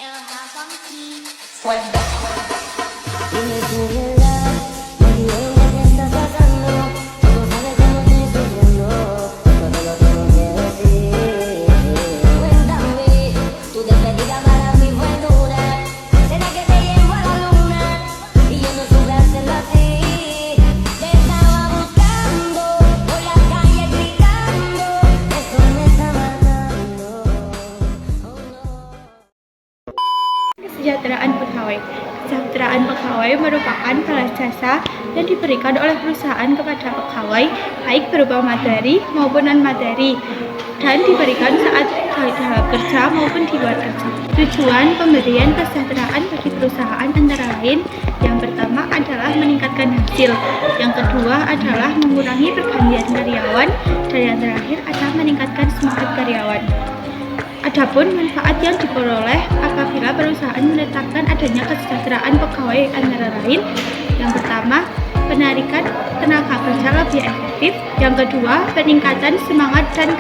Dime tu verdad, me diré lo que está pasando. Tú sabes cómo estoy sufriendo, todo lo tengo que decir. Cuéntame, tu despedida para mí fue dura. ¿Será que te llevo a la luna? Y yo no supe hacerlo así. Te estaba buscando por la calle gritando. Eso me está matando. Oh no. Kesejahteraan pegawai. Kesejahteraan pegawai merupakan balas jasa yang diberikan oleh perusahaan kepada pegawai, baik berupa materi maupun non-materi, dan diberikan saat dalam kerja maupun di luar kerja. Tujuan pemberian kesejahteraan bagi perusahaan antara lain, yang pertama adalah meningkatkan hasil, yang kedua adalah mengurangi pergantian karyawan, dan yang terakhir adalah meningkatkan semangat karyawan. Adapun manfaat yang diperoleh apabila perusahaan menetapkan adanya kesejahteraan pegawai antara lain, yang pertama, penarikan tenaga kerja lebih efektif, yang kedua, peningkatan semangat dan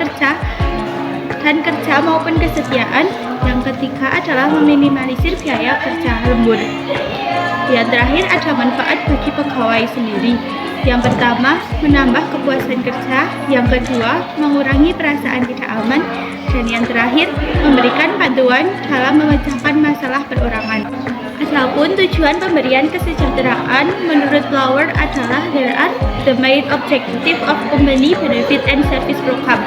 kerja maupun kesetiaan, yang ketiga adalah meminimalisir biaya kerja lembur. Yang terakhir ada manfaat bagi pegawai sendiri. Yang pertama, menambah kepuasan kerja, yang kedua, mengurangi perasaan tidak aman, dan yang terakhir, memberikan bantuan dalam memecahkan masalah perorangan. Adapun tujuan pemberian kesejahteraan menurut Flower adalah there are the main objective of company benefit and service program,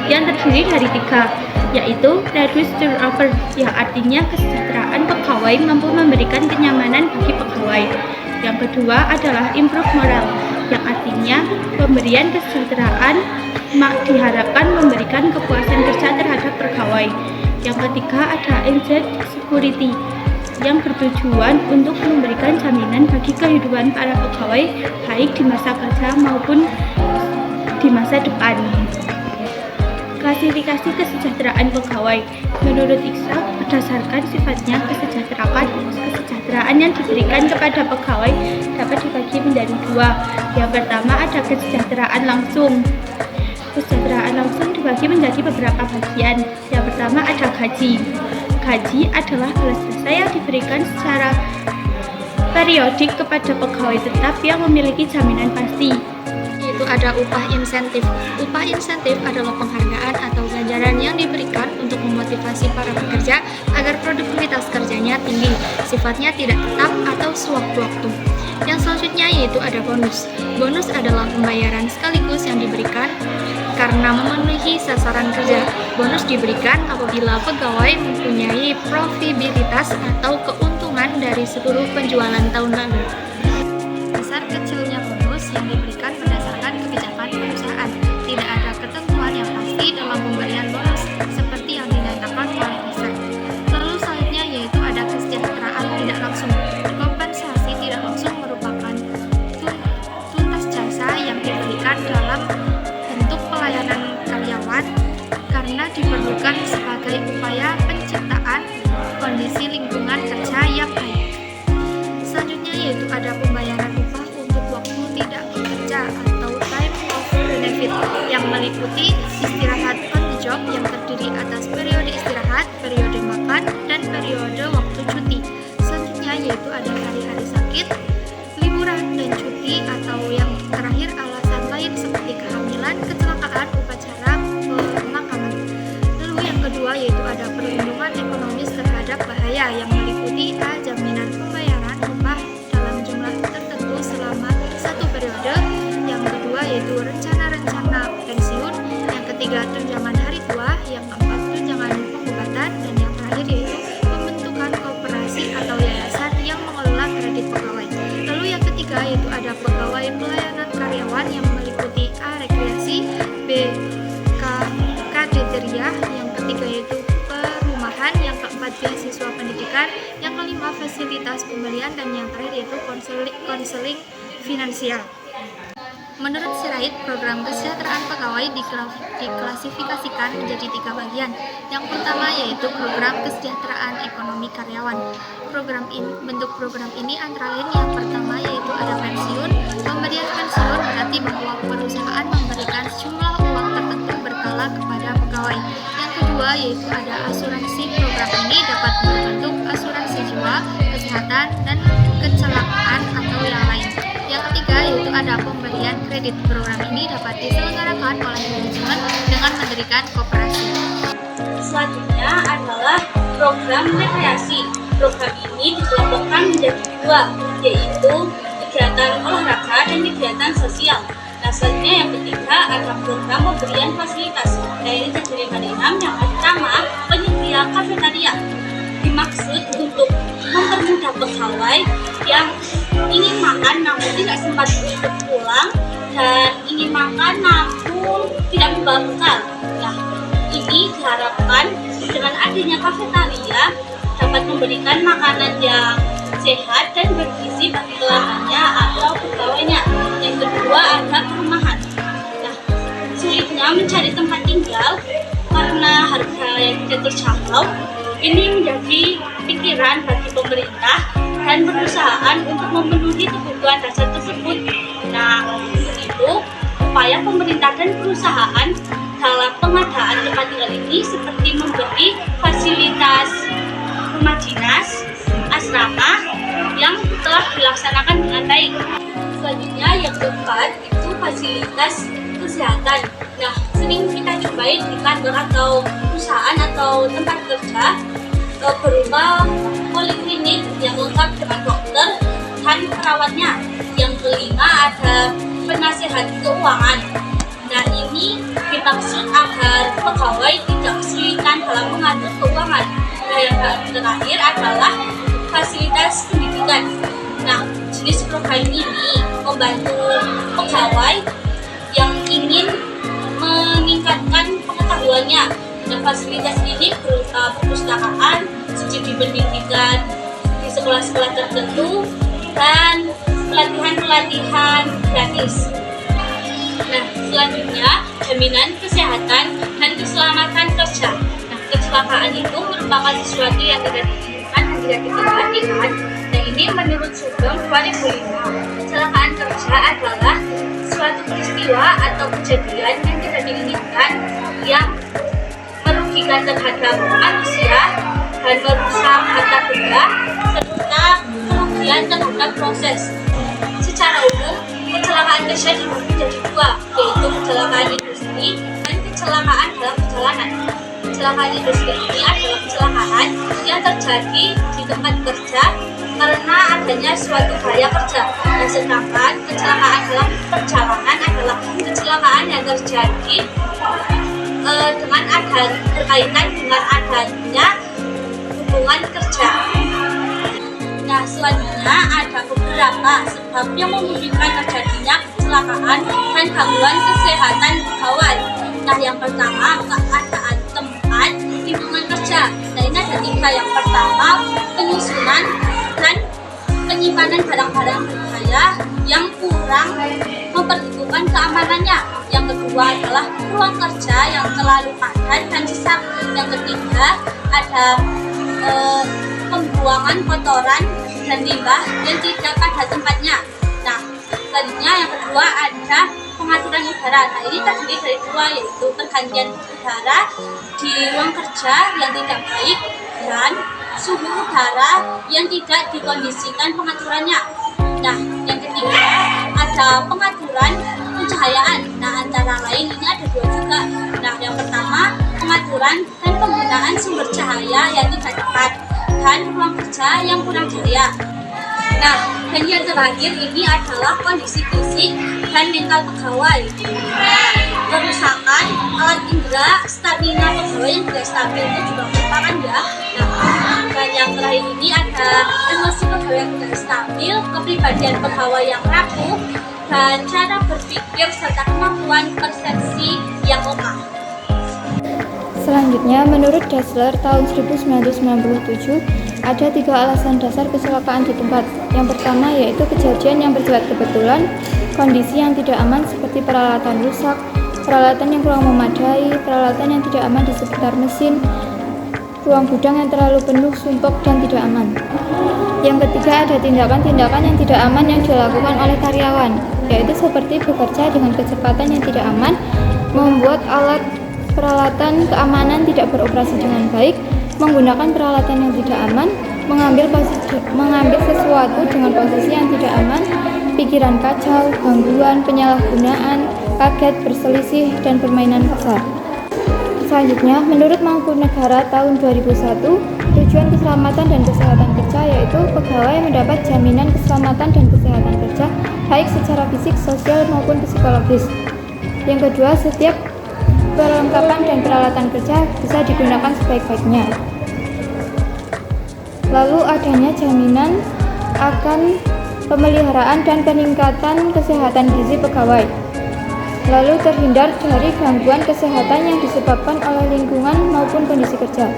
yang terdiri dari 3, yaitu reduce turnover, yang artinya kesejahteraan pegawai mampu memberikan kenyamanan bagi pegawai. Yang kedua adalah improve moral, yang artinya pemberian kesejahteraan diharapkan memberikan kepuasan kerja terhadap pegawai. Yang ketiga ada insect security, yang bertujuan untuk memberikan jaminan bagi kehidupan para pegawai baik di masa kerja maupun di masa depan. Klasifikasi kesejahteraan pegawai menurut IKSA, berdasarkan sifatnya kesejahteraan yang diberikan kepada pegawai dapat dibagi menjadi 2. Yang pertama ada kesejahteraan langsung. Kesejahteraan langsung dibagi menjadi beberapa bagian. Yang pertama ada gaji. Gaji adalah balas jasa yang diberikan secara periodik kepada pegawai tetap yang memiliki jaminan pasti. Yaitu ada upah insentif. Upah insentif adalah penghargaan atau ganjaran yang diberikan untuk memotivasi para pekerja agar produktivitas kerjanya tinggi, sifatnya tidak tetap atau sewaktu-waktu. Yang selanjutnya yaitu ada bonus. Bonus adalah pembayaran sekaligus yang diberikan karena memenuhi sasaran kerja. Bonus diberikan apabila pegawai mempunyai profitabilitas atau keuntungan dari seluruh penjualan tahun lalu. Besar kecilnya bonus yang diberikan berdasarkan kebijakan perusahaan. Tidak ada ketentuan yang pasti dalam pemberian bonus seperti yang dinyatakan oleh IKSA. Lalu selanjutnya yaitu ada kesejahteraan tidak langsung. Kompensasi tidak langsung merupakan tuntas jasa yang diberikan dalam bentuk pelayanan karyawan karena diperlukan sebagai upaya penciptaan kondisi lingkungan kerja yang baik. Selanjutnya yaitu ada pembayaran upah untuk waktu tidak bekerja atau time off benefit yang meliputi istirahat on the job yang terdiri atas periode istirahat, periode makan, dan periode waktu cuti. Selanjutnya yaitu ada hari-hari sakit, liburan, dan cuti atau yang terakhir alasan lain seperti kehamilan, kecelakaan, upacara pemakaman. Lalu yang kedua yaitu ada perlindungan ekonomis terhadap bahaya yang meliputi jaminan pembayaran upah dalam jumlah tertentu selama satu periode. Yang kedua yaitu rencana-rencana pensiun. Yang ketiga tunjangan hari tua. Yang keempat tunjangan pengobatan. Dan yang terakhir yaitu pembentukan koperasi atau yayasan yang mengelola kredit pegawai. Lalu yang ketiga yaitu ada pegawai pelayanan karyawan yang meliputi A. Rekreasi, B. Kriteria. Yang ketiga yaitu perumahan. Yang keempat beasiswa pendidikan. Yang kelima fasilitas pembelian. Dan yang terakhir yaitu konseling finansial. Menurut Sirait, program kesejahteraan pegawai diklasifikasikan menjadi 3 bagian. Yang pertama yaitu program kesejahteraan ekonomi karyawan. Bentuk program ini antara lain yang pertama yaitu ada pensiun. Pemberian pensiun berarti bahwa perusahaan memberikan sejumlah uang tertentu berkala kepada pegawai. Yang kedua yaitu ada asuransi. Program ini dapat berbentuk kredit. Program ini dapat diselenggarakan oleh manajemen dengan mendirikan koperasi. Selanjutnya adalah program rekreasi. Program ini dikelompokkan menjadi dua, yaitu kegiatan olahraga dan kegiatan sosial. Nah, selanjutnya yang ketiga ada program pemberian fasilitas. Nah, ini terdiri dari 6. Yang pertama, penyedia kafetaria. Dimaksud untuk mempermudah pegawai yang ingin makan namun tidak sempat untuk pulang dan ingin makan namun tidak membawa bekal. Nah, ini diharapkan dengan adanya kafetaria dapat memberikan makanan yang sehat dan bergizi bagi pelanggannya atau pegawainya. Yang kedua ada perumahan. Nah, sulitnya mencari tempat tinggal karena harga yang tidak terjangkau. Ini menjadi pikiran bagi pemerintah dan perusahaan untuk memenuhi kebutuhan dasar tersebut. Nah, untuk itu upaya pemerintah dan perusahaan dalam pengadaan tempat tinggal ini seperti memberi fasilitas rumah dinas, asrama yang telah dilaksanakan dengan baik. Selanjutnya yang keempat itu fasilitas kesehatan. Nah, sering kita jumpai di kantor atau perusahaan atau tempat kerja berupa poliklinik yang lengkap dengan dokter dan perawatnya. Yang kelima ada penasehat keuangan. Nah, ini dimaksud agar pegawai tidak kesulitan dalam mengatur keuangan. Nah, yang terakhir adalah fasilitas pendidikan. Nah, jenis program ini membantu pegawai yang ingin meningkatkan pengetahuannya. Nah, fasilitas ini berupa perpustakaan, subsidi pendidikan di sekolah-sekolah tertentu, dan pelatihan-pelatihan gratis. Nah, selanjutnya jaminan kesehatan dan keselamatan kerja. Nah, kecelakaan itu merupakan sesuatu yang tidak diinginkan dan tidak diperhatikan. Nah, ini menurut Sugeng 2005, kecelakaan kerja adalah suatu peristiwa atau kejadian yang tidak diinginkan yang merugikan terhadap manusia dan merusak harta benda serta kerugian terhadap proses. Secara umum, kecelakaan kerja dibagi menjadi dua, yaitu kecelakaan industri dan kecelakaan dalam perjalanan. Kecelakaan industri ini adalah kecelakaan yang terjadi di tempat kerja karena adanya suatu bahaya kerja. Dan sedangkan kecelakaan dalam perjalanan adalah kecelakaan yang terjadi dengan berkaitan dengan adanya hubungan kerja. Nah, selanjutnya ada beberapa sebab yang memungkinkan terjadinya kecelakaan dan gangguan kesehatan pegawai. Nah, yang pertama keadaan tempat lingkungan kerja. Nah, ini ada 3. Yang pertama penyusunan dan penyimpanan barang-barang berbahaya yang kurang memperhitungkan keamanannya. Yang kedua adalah ruang kerja yang terlalu padat dan sesak. Yang ketiga ada pembuangan kotoran dan limbah yang tidak pada tempatnya. Nah, selanjutnya yang kedua ada pengaturan udara. Nah, ini terdiri dari 2, yaitu pergantian udara di ruang kerja yang tidak baik dan suhu udara yang tidak dikondisikan pengaturannya. Nah, yang ketiga ada pengaturan pencahayaan. Nah, antara lain ini ada 2 juga. Nah, yang pertama pengaturan dan penggunaan sumber cahaya yang tidak tepat dan ruang kerja yang kurang cahaya. Nah, dan yang terakhir ini adalah kondisi fisik dan mental pegawai. Kerusakan alat indera, stamina pegawai yang tidak stabil itu juga merupakan ya. Nah, dan yang terakhir ini ada emosi pegawai yang tidak stabil, kepribadian pegawai yang rapuh, dan cara berpikir serta kemampuan persepsi yang lemah. Selanjutnya, menurut Dassler tahun 1997, ada 3 alasan dasar kecelakaan di tempat. Yang pertama yaitu kejadian yang bersifat kebetulan, kondisi yang tidak aman seperti peralatan rusak, peralatan yang kurang memadai, peralatan yang tidak aman di sekitar mesin, ruang gudang yang terlalu penuh, sumpek, dan tidak aman. Yang ketiga ada tindakan-tindakan yang tidak aman yang dilakukan oleh karyawan, yaitu seperti bekerja dengan kecepatan yang tidak aman, membuat peralatan keamanan tidak beroperasi dengan baik, menggunakan peralatan yang tidak aman, mengambil sesuatu dengan posisi yang tidak aman, pikiran kacau, gangguan, penyalahgunaan, kaget, berselisih, dan permainan kasar. Selanjutnya, menurut Mangkunegara tahun 2001, tujuan keselamatan dan kesehatan kerja yaitu pegawai mendapat jaminan keselamatan dan kesehatan kerja baik secara fisik, sosial, maupun psikologis. Yang kedua, setiap perlengkapan dan peralatan kerja bisa digunakan sebaik-baiknya. Lalu adanya jaminan akan pemeliharaan dan peningkatan kesehatan gizi pegawai. Lalu terhindar dari gangguan kesehatan yang disebabkan oleh lingkungan maupun kondisi kerja.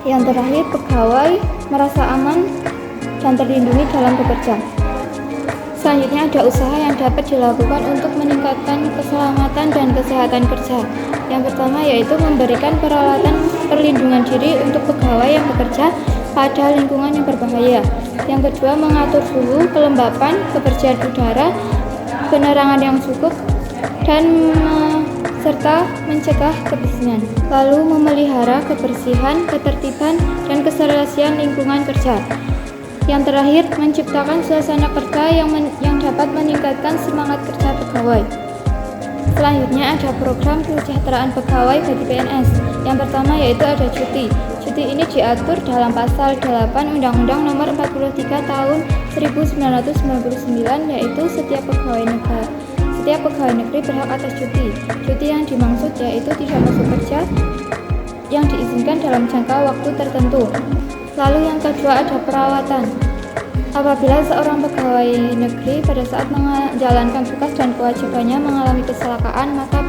Yang terakhir, pegawai merasa aman dan terlindungi dalam bekerja. Selanjutnya ada usaha yang dapat dilakukan untuk meningkatkan keselamatan dan kesehatan kerja. Yang pertama yaitu memberikan peralatan perlindungan diri untuk pegawai yang bekerja pada lingkungan yang berbahaya. Yang kedua, mengatur suhu, kelembapan, kebersihan udara, penerangan yang cukup, dan serta mencegah kebersihan. Lalu memelihara kebersihan, ketertiban, dan keserasian lingkungan kerja. Yang terakhir, menciptakan suasana kerja yang dapat meningkatkan semangat kerja pegawai. Selanjutnya ada program kesejahteraan pegawai bagi PNS. Yang pertama yaitu ada cuti. Cuti ini diatur dalam pasal 8 Undang-Undang Nomor 43 Tahun 1999, yaitu setiap pegawai negeri berhak atas cuti. Cuti yang dimaksud yaitu tidak masuk kerja yang diizinkan dalam jangka waktu tertentu. Lalu yang kedua ada perawatan. Apabila seorang pegawai negeri pada saat menjalankan tugas dan kewajibannya mengalami kecelakaan, maka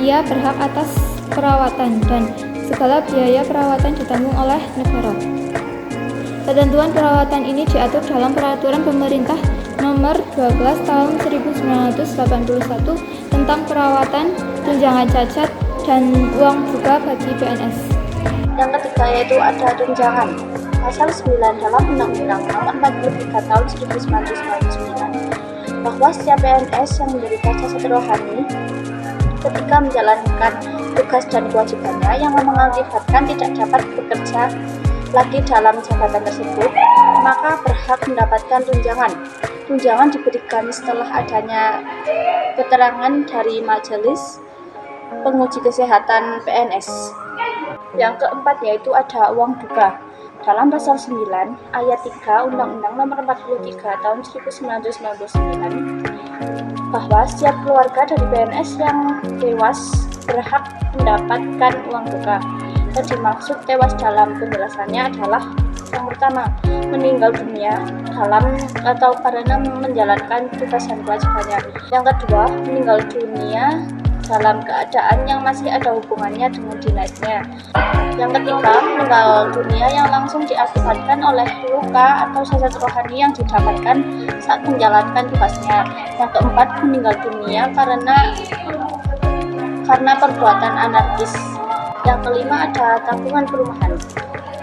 ia berhak atas perawatan dan segala biaya perawatan ditanggung oleh negara. Ketentuan perawatan ini diatur dalam Peraturan Pemerintah Nomor 12 Tahun 1981 tentang perawatan, tunjangan cacat, dan uang duka bagi PNS. Yang ketiga yaitu ada tunjangan. Pasal 9 dalam Undang-Undang Nomor 43 Tahun 1999 bahwa setiap PNS yang menderita cacat rohani ketika menjalankan tugas dan kewajibannya yang mengakibatkan tidak dapat bekerja lagi dalam jabatan tersebut, maka berhak mendapatkan tunjangan. Tunjangan diberikan setelah adanya keterangan dari Majelis Penguji Kesehatan PNS. Yang keempat yaitu ada uang duka. Dalam pasal 9 ayat 3 Undang-Undang Nomor 43 Tahun 1999 bahwa setiap keluarga dari PNS yang tewas berhak mendapatkan uang duka. Dan dimaksud tewas dalam penjelasannya adalah yang pertama, meninggal dunia dalam atau karena menjalankan tugas dan kewajibannya. Yang kedua, meninggal dunia dalam keadaan yang masih ada hubungannya dengan dinasnya. Yang ketiga, meninggal dunia yang langsung diakibatkan oleh luka atau cacat rohani yang didapatkan saat menjalankan tugasnya. Yang keempat, meninggal dunia karena perbuatan anarkis. Yang kelima ada tabungan perumahan.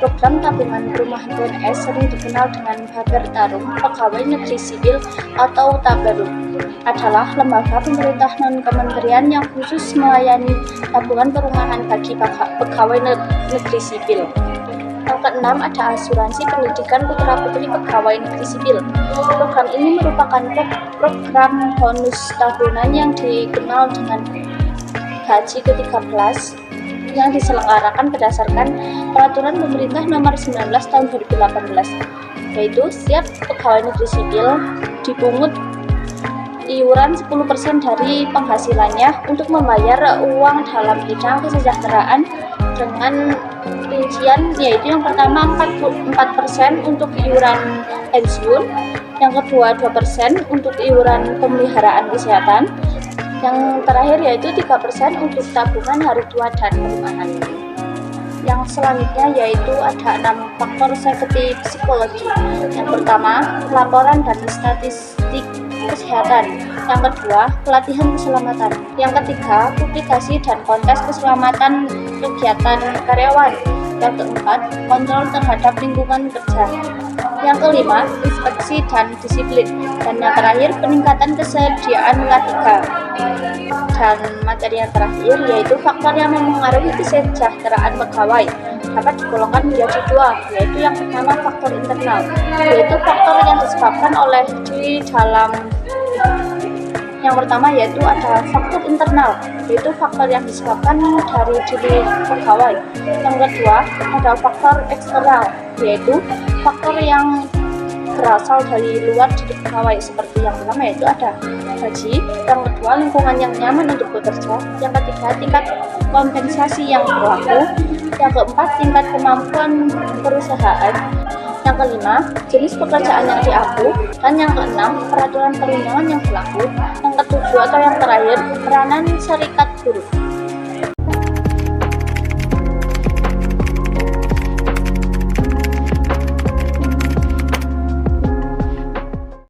Program tabungan perumahan PNS sering dikenal dengan Baper Tarum Pegawai Negeri Sipil atau Taperum, adalah lembaga pemerintah non-kementerian yang khusus melayani tabungan perumahan bagi pegawai negeri sipil. Yang keenam ada asuransi pendidikan putra-putri pegawai negeri sipil. Program ini merupakan program bonus tahunan yang dikenal dengan gaji ke-13 yang diselenggarakan berdasarkan Peraturan Pemerintah Nomor 19 Tahun 2018, yaitu setiap pegawai negeri sipil dipungut iuran 10% dari penghasilannya untuk membayar uang dalam bidang kesejahteraan dengan rincian yaitu yang pertama 4% untuk iuran pensiun, yang kedua 2% untuk iuran pemeliharaan kesehatan, yang terakhir yaitu 3% untuk tabungan hari tua dan perumahan. Yang selanjutnya yaitu ada 6 faktor safety psikologi. Yang pertama, laporan dan statistik kesehatan. Yang kedua, pelatihan keselamatan. Yang ketiga, publikasi dan kontes keselamatan kegiatan karyawan. Yang keempat, kontrol terhadap lingkungan kerja. Yang kelima, inspeksi dan disiplin. Dan yang terakhir, peningkatan kesediaan K3. Dan materi yang terakhir yaitu faktor yang memengaruhi kesejahteraan pegawai dapat digolongkan menjadi dua, yaitu yang pertama faktor internal, yaitu faktor yang disebabkan oleh di dalam yang pertama yaitu ada faktor internal, yaitu faktor yang disebabkan dari diri pegawai. Yang kedua ada faktor eksternal, yaitu faktor yang berasal dari luar diri pegawai, seperti yang pertama yaitu ada gaji, yang kedua lingkungan yang nyaman untuk bekerja, yang ketiga tingkat kompensasi yang berlaku, yang keempat tingkat kemampuan perusahaan, yang kelima jenis pekerjaan yang diampu, dan yang keenam peraturan perundangan yang berlaku, yang ketujuh atau yang terakhir peranan serikat buruh.